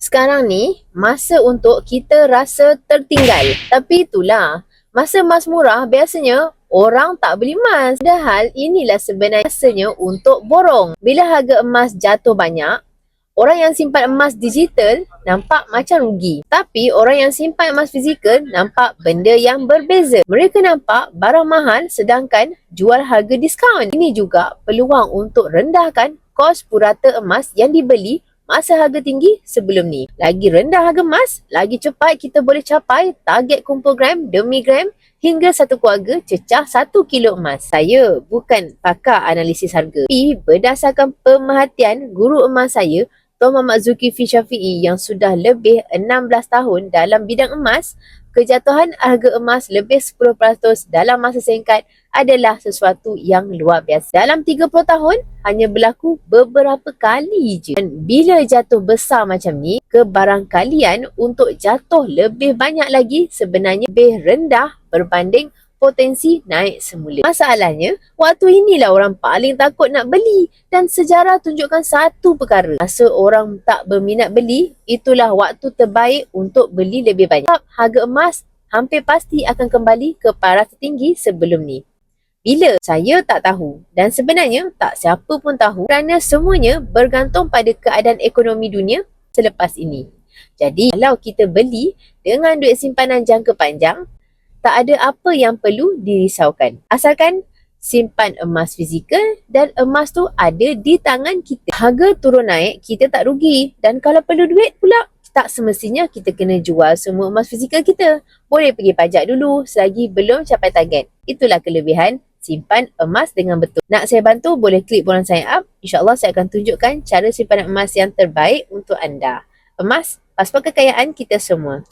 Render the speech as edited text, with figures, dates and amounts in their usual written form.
Sekarang ni, masa untuk kita rasa tertinggal. Tapi itulah, masa emas murah biasanya orang tak beli emas. Padahal inilah sebenarnya masanya untuk borong. Bila harga emas jatuh banyak, orang yang simpan emas digital nampak macam rugi. Tapi orang yang simpan emas fizikal nampak benda yang berbeza. Mereka nampak barang mahal sedangkan jual harga diskaun. Ini juga peluang untuk rendahkan kos purata emas yang dibeli masa harga tinggi sebelum ni. Lagi rendah harga emas, lagi cepat kita boleh capai target kumpul gram demi gram hingga satu keluarga cecah 1 kilo emas. Saya bukan pakar analisis harga, tapi berdasarkan pemerhatian guru emas saya, Tuan Muhammad Zulkifli Syafiee yang sudah lebih 16 tahun dalam bidang emas, kejatuhan harga emas lebih 10% dalam masa singkat adalah sesuatu yang luar biasa. Dalam 30 tahun, hanya berlaku beberapa kali je. Dan bila jatuh besar macam ni, kebarangkalian untuk jatuh lebih banyak lagi sebenarnya lebih rendah berbanding potensi naik semula. Masalahnya, waktu inilah orang paling takut nak beli dan sejarah tunjukkan satu perkara. Masa orang tak berminat beli, itulah waktu terbaik untuk beli lebih banyak. Sebab harga emas hampir pasti akan kembali ke paras tertinggi sebelum ni. Bila? Saya tak tahu dan sebenarnya tak siapa pun tahu kerana semuanya bergantung pada keadaan ekonomi dunia selepas ini. Jadi kalau kita beli dengan duit simpanan jangka panjang, tak ada apa yang perlu dirisaukan. Asalkan simpan emas fizikal dan emas tu ada di tangan kita. Harga turun naik, kita tak rugi. Dan kalau perlu duit pula, tak semestinya kita kena jual semua emas fizikal kita. Boleh pergi pajak dulu selagi belum capai target. Itulah kelebihan simpan emas dengan betul. Nak saya bantu, boleh klik bulan sign up. InsyaAllah saya akan tunjukkan cara simpanan emas yang terbaik untuk anda. Emas, pasport kekayaan kita semua.